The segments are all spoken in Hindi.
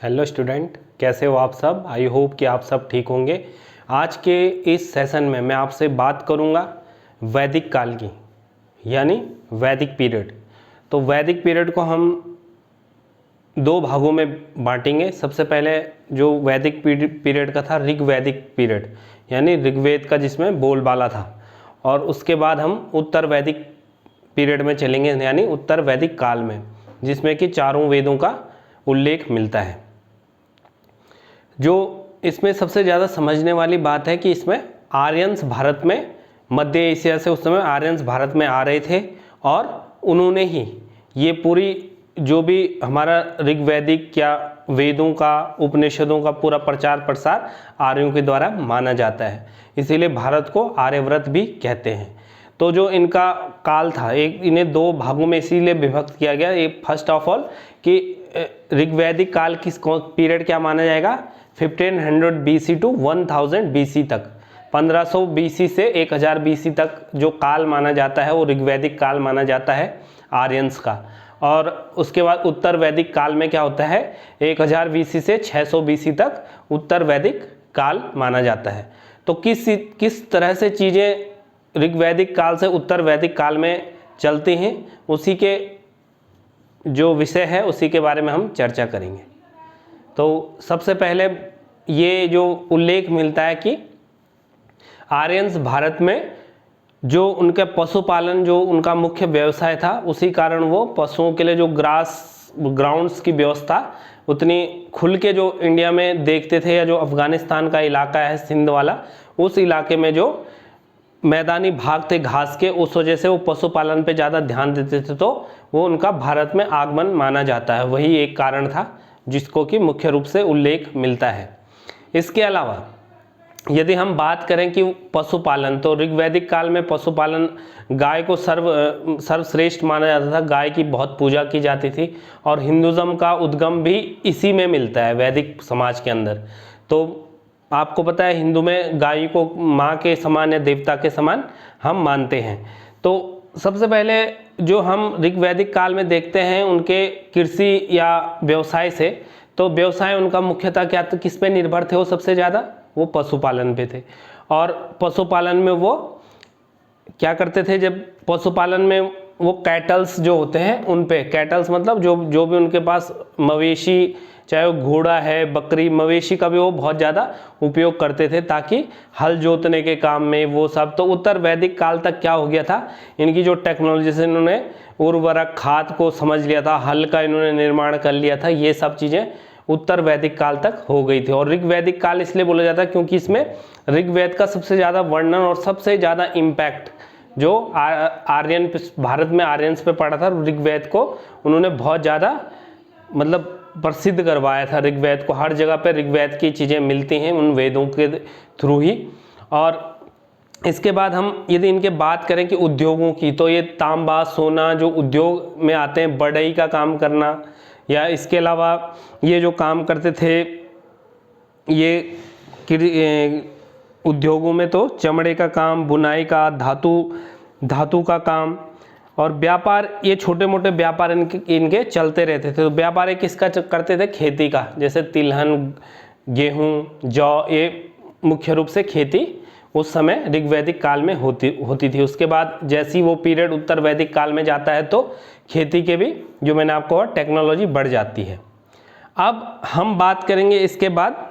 हेलो स्टूडेंट, कैसे हो आप सब। आई होप कि आप सब ठीक होंगे। आज के इस सेशन में मैं आपसे बात करूंगा वैदिक काल की, यानी वैदिक पीरियड। तो वैदिक पीरियड को हम दो भागों में बांटेंगे। सबसे पहले जो वैदिक पीरियड का था ऋग्वैदिक पीरियड, यानी ऋग्वेद का जिसमें बोलबाला था, और उसके बाद हम उत्तर वैदिक पीरियड में चलेंगे, यानी उत्तर वैदिक काल में, जिसमें कि चारों वेदों का उल्लेख मिलता है। जो इसमें सबसे ज़्यादा समझने वाली बात है कि इसमें आर्यंस भारत में, मध्य एशिया से उस समय आर्यंस भारत में आ रहे थे, और उन्होंने ही ये पूरी जो भी हमारा ऋग्वैदिक या वेदों का, उपनिषदों का पूरा प्रचार प्रसार आर्यों के द्वारा माना जाता है। इसीलिए भारत को आर्यव्रत भी कहते हैं। तो जो इनका काल था, एक इन्हें दो भागों में इसीलिए विभक्त किया गया। एक फर्स्ट ऑफ ऑल कि ऋग्वैदिक काल किस पीरियड क्या माना जाएगा, 1500 BC टू 1000 BC तक, 1500 BC से 1000 BC तक जो काल माना जाता है वो ऋग्वैदिक काल माना जाता है आर्यंस का। और उसके बाद उत्तर वैदिक काल में क्या होता है, 1000 BC से 600 BC तक उत्तर वैदिक काल माना जाता है। तो किस तरह से चीज़ें ऋग्वैदिक काल से उत्तर वैदिक काल में चलती हैं, उसी के जो विषय है उसी के बारे में हम चर्चा करेंगे। तो सबसे पहले ये जो उल्लेख मिलता है कि आर्यंस भारत में जो उनके पशुपालन, जो उनका मुख्य व्यवसाय था, उसी कारण वो पशुओं के लिए जो ग्राउंड्स की व्यवस्था उतनी खुल के जो इंडिया में देखते थे, या जो अफगानिस्तान का इलाका है सिंध वाला, उस इलाके में जो मैदानी भाग थे घास के, उस वजह से वो पशुपालन पे ज़्यादा ध्यान देते थे, तो वो उनका भारत में आगमन माना जाता है। वही एक कारण था जिसको कि मुख्य रूप से उल्लेख मिलता है। इसके अलावा यदि हम बात करें कि पशुपालन, तो ऋग्वैदिक काल में पशुपालन, गाय को सर्वश्रेष्ठ माना जाता था, गाय की बहुत पूजा की जाती थी, और हिंदुज़म का उद्गम भी इसी में मिलता है, वैदिक समाज के अंदर। तो आपको पता है हिंदू में गाय को माँ के समान या देवता के समान हम मानते हैं। तो सबसे पहले जो हम ऋग्वैदिक काल में देखते हैं उनके कृषि या व्यवसाय से, तो व्यवसाय उनका मुख्यतः क्या, तो किस पे निर्भर थे वो सबसे ज़्यादा, वो पशुपालन पे थे। और पशुपालन में वो क्या करते थे, जब पशुपालन में वो कैटल्स जो होते हैं उन पे, कैटल्स मतलब जो भी उनके पास मवेशी, चाहे वो घोड़ा है, बकरी, मवेशी का भी वो बहुत ज़्यादा उपयोग करते थे, ताकि हल जोतने के काम में वो सब। तो उत्तर वैदिक काल तक क्या हो गया था, इनकी जो टेक्नोलॉजी से इन्होंने उर्वरक, खाद को समझ लिया था, हल का इन्होंने निर्माण कर लिया था, ये सब चीज़ें उत्तर वैदिक काल तक हो गई थी। और ऋग्वैदिक काल इसलिए बोला जाता है क्योंकि इसमें ऋग्वेद का सबसे ज़्यादा वर्णन और सबसे ज़्यादा इम्पैक्ट जो आर्यन, भारत में आर्यंस पे पड़ा था, ऋग्वेद को उन्होंने बहुत ज़्यादा मतलब प्रसिद्ध करवाया था। ऋग्वेद को हर जगह पे ऋग्वेद की चीज़ें मिलती हैं उन वेदों के थ्रू ही। और इसके बाद हम यदि इनके बात करें कि उद्योगों की, तो ये तांबा, सोना जो उद्योग में आते हैं, बढ़ई का काम करना, या इसके अलावा ये जो काम करते थे ये उद्योगों में, तो चमड़े का काम, बुनाई का, धातु का काम, और व्यापार, ये छोटे मोटे व्यापार इनके चलते रहते थे। तो व्यापार ये किसका करते थे, खेती का, जैसे तिलहन, गेहूँ, जौ, ये मुख्य रूप से खेती उस समय ऋग्वैदिक काल में होती थी। उसके बाद जैसी वो पीरियड उत्तर वैदिक काल में जाता है तो खेती के भी, जो मैंने आपको कहा, टेक्नोलॉजी बढ़ जाती है। अब हम बात करेंगे इसके बाद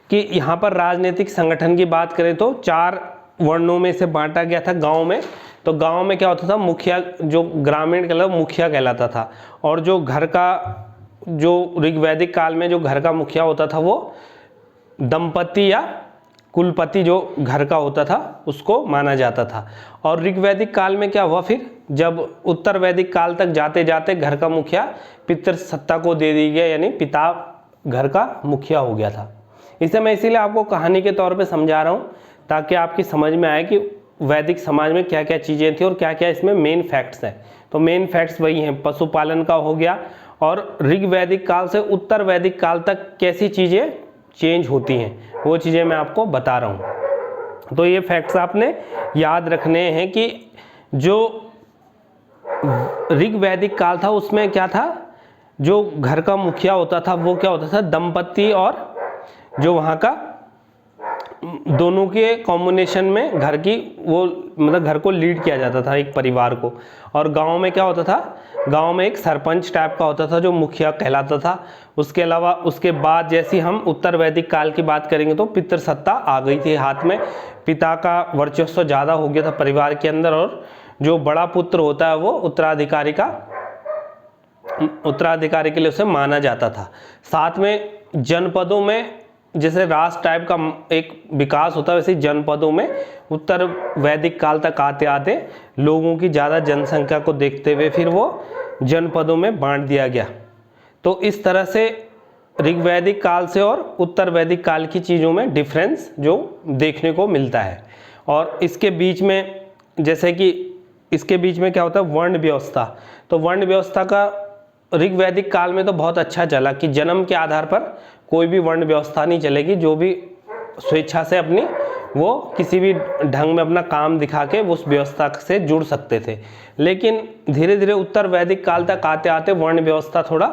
कि यहाँ पर राजनीतिक संगठन की बात करें तो 4 वर्णों में से बांटा गया था गाँव में। तो गांव में क्या होता था, मुखिया, जो ग्रामीण कहलाता मुखिया कहलाता था, और जो घर का, जो ऋग्वैदिक काल में जो घर का मुखिया होता था वो दंपति या कुलपति जो घर का होता था उसको माना जाता था। और ऋग्वैदिक काल में क्या हुआ, फिर जब उत्तर वैदिक काल तक जाते जाते घर का मुखिया पितृ सत्ता को दे दी गया, यानी पिता घर का मुखिया हो गया था। इसे मैं इसीलिए आपको कहानी के तौर पे समझा रहा हूँ, ताकि आपकी समझ में आए कि वैदिक समाज में क्या क्या चीज़ें थी और क्या क्या इसमें मेन फैक्ट्स हैं। तो मेन फैक्ट्स वही हैं, पशुपालन का हो गया, और ऋग्वैदिक काल से उत्तर वैदिक काल तक कैसी चीज़ें चेंज होती हैं, वो चीज़ें मैं आपको बता रहा हूँ। तो ये फैक्ट्स आपने याद रखने हैं कि जो ऋग्वैदिक काल था उसमें क्या था, जो घर का मुखिया होता था वो क्या होता था, दंपति और जो वहाँ का दोनों के कॉम्बिनेशन में घर की वो मतलब घर को लीड किया जाता था एक परिवार को। और गांव में क्या होता था, गांव में एक सरपंच टाइप का होता था जो मुखिया कहलाता था। उसके अलावा उसके बाद जैसे हम उत्तर वैदिक काल की बात करेंगे तो पितृसत्ता आ गई थी हाथ में, पिता का वर्चस्व ज़्यादा हो गया था परिवार के अंदर, और जो बड़ा पुत्र होता है वो उत्तराधिकारी के लिए उसे माना जाता था। साथ में जनपदों में जैसे राष्ट्र टाइप का एक विकास होता है, वैसे जनपदों में उत्तर वैदिक काल तक आते आते लोगों की ज़्यादा जनसंख्या को देखते हुए फिर वो जनपदों में बांट दिया गया। तो इस तरह से ऋग्वैदिक काल से और उत्तर वैदिक काल की चीज़ों में डिफरेंस जो देखने को मिलता है। और इसके बीच में जैसे कि इसके बीच में क्या होता है, वर्ण व्यवस्था। तो वर्ण व्यवस्था का ऋग्वैदिक काल में तो बहुत अच्छा चला कि जन्म के आधार पर कोई भी वर्ण व्यवस्था नहीं चलेगी, जो भी स्वेच्छा से अपनी वो किसी भी ढंग में अपना काम दिखा के उस व्यवस्था से जुड़ सकते थे। लेकिन धीरे धीरे उत्तर वैदिक काल तक आते आते वर्ण व्यवस्था थोड़ा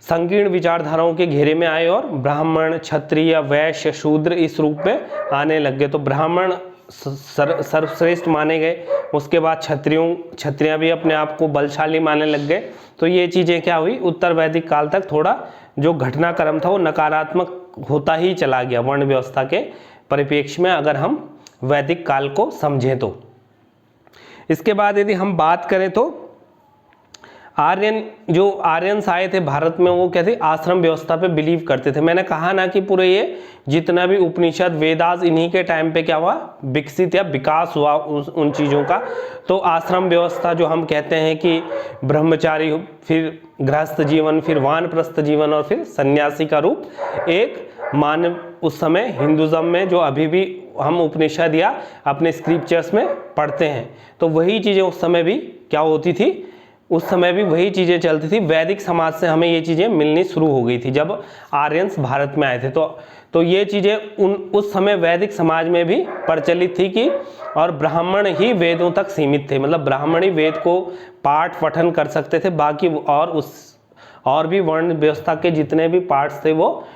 संकीर्ण विचारधाराओं के घेरे में आए और ब्राह्मण, क्षत्रिय, वैश्य, शूद्र इस रूप में आने लग गए। तो ब्राह्मण सर्वश्रेष्ठ माने गए, उसके बाद क्षत्रियाँ भी अपने आप को बलशाली मानने लग गए। तो ये चीज़ें क्या हुई, उत्तर वैदिक काल तक थोड़ा जो घटनाक्रम था वो नकारात्मक होता ही चला गया वर्ण व्यवस्था के परिप्रेक्ष्य में, अगर हम वैदिक काल को समझें तो। इसके बाद यदि हम बात करें तो आर्यन्स आए थे भारत में, वो कहते आश्रम व्यवस्था पे बिलीव करते थे। मैंने कहा ना कि पूरे ये जितना भी उपनिषद वेदास इन्हीं के टाइम पे क्या हुआ, विकसित या विकास हुआ उन चीज़ों का। तो आश्रम व्यवस्था जो हम कहते हैं कि ब्रह्मचारी, फिर गृहस्थ जीवन, फिर वानप्रस्थ जीवन और फिर सन्यासी का रूप, एक मानव उस समय हिंदुज़म में जो अभी भी हम उपनिषद या अपने स्क्रिप्चर्स में पढ़ते हैं, तो वही चीज़ें उस समय भी क्या होती थी, उस समय भी वही चीज़ें चलती थी। वैदिक समाज से हमें ये चीज़ें मिलनी शुरू हो गई थी जब आर्यन्स भारत में आए थे। तो ये चीज़ें उस समय वैदिक समाज में भी प्रचलित थी कि, और ब्राह्मण ही वेदों तक सीमित थे, मतलब ब्राह्मण ही वेद को पाठ पठन कर सकते थे, बाकी और भी वर्ण व्यवस्था के जितने भी पार्ट्स थे वो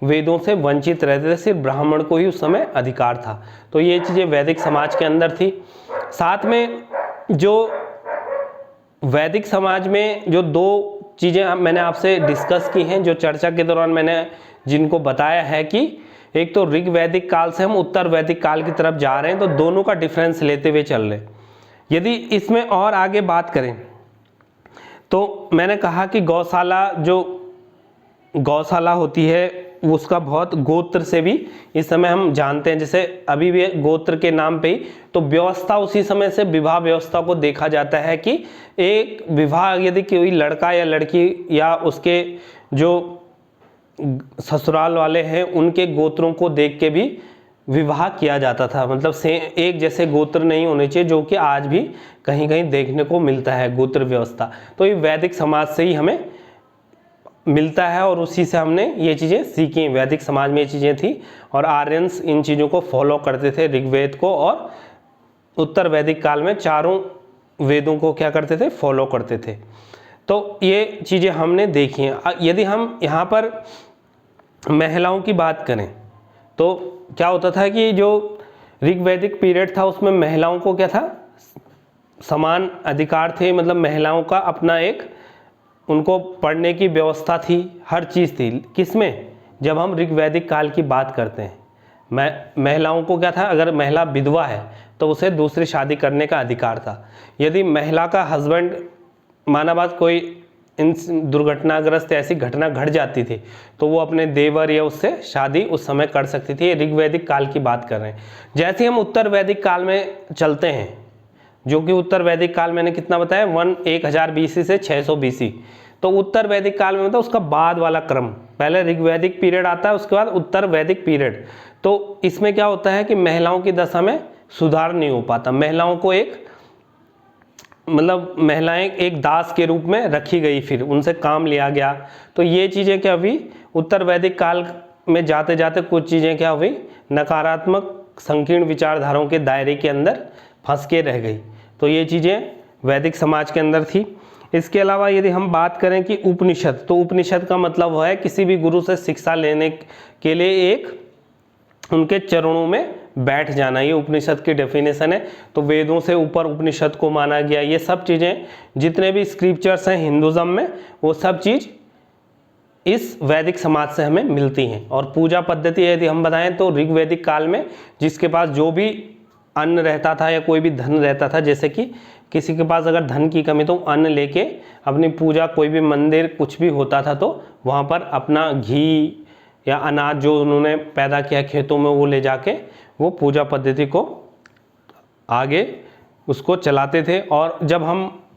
वेदों से वंचित रहते थे, सिर्फ ब्राह्मण को ही उस समय अधिकार था। तो ये चीज़ें वैदिक समाज के अंदर थी। साथ में जो वैदिक समाज में जो दो चीज़ें मैंने आपसे डिस्कस की हैं, जो चर्चा के दौरान मैंने जिनको बताया है कि एक तो ऋग्वैदिक काल से हम उत्तर वैदिक काल की तरफ जा रहे हैं, तो दोनों का डिफरेंस लेते हुए चल रहे हैं। यदि इसमें और आगे बात करें तो मैंने कहा कि गौशाला होती है उसका बहुत गोत्र से भी इस समय हम जानते हैं, जैसे अभी भी गोत्र के नाम पे ही, तो व्यवस्था उसी समय से विवाह व्यवस्था को देखा जाता है कि एक विवाह यदि कोई लड़का या लड़की या उसके जो ससुराल वाले हैं उनके गोत्रों को देख के भी विवाह किया जाता था। मतलब एक जैसे गोत्र नहीं होने चाहिए, जो कि आज भी कहीं कहीं देखने को मिलता है गोत्र व्यवस्था। तो ये वैदिक समाज से ही हमें मिलता है और उसी से हमने ये चीज़ें सीखी। वैदिक समाज में ये चीज़ें थी और आर्यन्स इन चीज़ों को फॉलो करते थे, ऋग्वेद को, और उत्तर वैदिक काल में चारों वेदों को क्या करते थे, फॉलो करते थे। तो ये चीज़ें हमने देखी हैं। यदि हम यहाँ पर महिलाओं की बात करें तो क्या होता था कि जो ऋग्वैदिक पीरियड था उसमें महिलाओं को क्या था, समान अधिकार थे, मतलब महिलाओं का अपना एक उनको पढ़ने की व्यवस्था थी, हर चीज़ थी। किसमें, जब हम ऋग्वैदिक काल की बात करते हैं, महिलाओं को क्या था, अगर महिला विधवा है तो उसे दूसरी शादी करने का अधिकार था। यदि महिला का हस्बैंड माना बात कोई इन दुर्घटनाग्रस्त ऐसी घटना घट जाती थी तो वो अपने देवर या उससे शादी उस समय कर सकती थी। ऋग्वैदिक काल की बात कर रहे हैं। जैसे ही हम उत्तर वैदिक काल में चलते हैं, जो कि उत्तर वैदिक काल मैंने कितना बताया, 1000 BC से 600 BC, तो उत्तर वैदिक काल में मतलब उसका बाद वाला क्रम, पहले ऋग्वैदिक पीरियड आता है, उसके बाद उत्तर वैदिक पीरियड। तो इसमें क्या होता है कि महिलाओं की दशा में सुधार नहीं हो पाता, महिलाओं को महिलाएं एक दास के रूप में रखी गई, फिर उनसे काम लिया गया। तो ये चीज़ें क्या हुई, उत्तर वैदिक काल में जाते जाते कुछ चीज़ें क्या हुई, नकारात्मक संकीर्ण विचारधाराओं के दायरे के अंदर फंस के रह गई। तो ये चीज़ें वैदिक समाज के अंदर थी। इसके अलावा यदि हम बात करें कि उपनिषद, तो उपनिषद का मतलब वो है किसी भी गुरु से शिक्षा लेने के लिए एक उनके चरणों में बैठ जाना, ये उपनिषद की डेफिनेशन है। तो वेदों से ऊपर उपनिषद को माना गया। ये सब चीज़ें जितने भी स्क्रिप्चर्स हैं हिंदुज़म में, वो सब चीज़ इस वैदिक समाज से हमें मिलती हैं। और पूजा पद्धति यदि हम बताएं तो ऋग्वैदिक काल में जिसके पास जो भी अन्न रहता था या कोई भी धन रहता था, जैसे कि किसी के पास अगर धन की कमी तो अन्न लेके अपनी पूजा, कोई भी मंदिर कुछ भी होता था तो वहाँ पर अपना घी या अनाज जो उन्होंने पैदा किया खेतों में वो ले जाके वो पूजा पद्धति को आगे उसको चलाते थे। और जब हम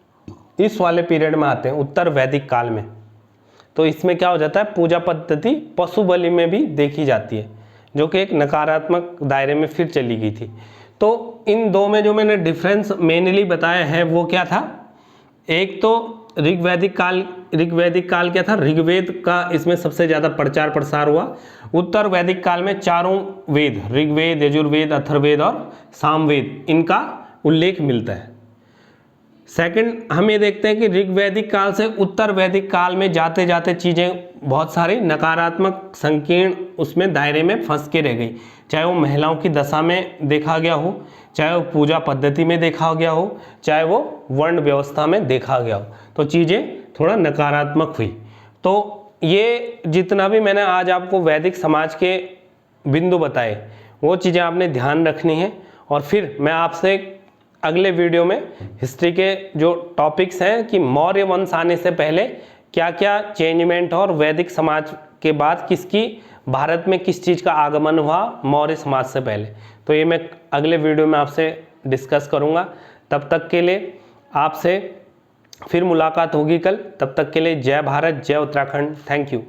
इस वाले पीरियड में आते हैं उत्तर वैदिक काल में, तो इसमें क्या हो जाता है, पूजा पद्धति पशु बलि में भी देखी जाती है, जो कि एक नकारात्मक दायरे में फिर चली गई थी। तो इन दो में जो मैंने डिफरेंस मेनली बताया है वो क्या था, एक तो ऋग्वैदिक काल क्या था, ऋग्वेद का इसमें सबसे ज़्यादा प्रचार प्रसार हुआ। उत्तर वैदिक काल में चारों वेद, ऋग्वेद, यजुर्वेद, अथर्ववेद और सामवेद, इनका उल्लेख मिलता है। सेकंड हम ये देखते हैं कि ऋग्वैदिक काल से उत्तर वैदिक काल में जाते जाते चीज़ें बहुत सारी नकारात्मक संकीर्ण उसमें दायरे में फंस के रह गई, चाहे वो महिलाओं की दशा में देखा गया हो, चाहे वो पूजा पद्धति में देखा गया हो, चाहे वो वर्ण व्यवस्था में देखा गया हो, तो चीज़ें थोड़ा नकारात्मक हुई। तो ये जितना भी मैंने आज आपको वैदिक समाज के बिंदु बताए वो चीज़ें आपने ध्यान रखनी है। और फिर मैं आपसे अगले वीडियो में हिस्ट्री के जो टॉपिक्स हैं कि मौर्य वंश आने से पहले क्या क्या चेंजमेंट और वैदिक समाज के बाद किसकी भारत में किस चीज़ का आगमन हुआ मौर्य समाज से पहले, तो ये मैं अगले वीडियो में आपसे डिस्कस करूँगा। तब तक के लिए आपसे फिर मुलाकात होगी कल। तब तक के लिए जय भारत, जय उत्तराखंड। Thank you.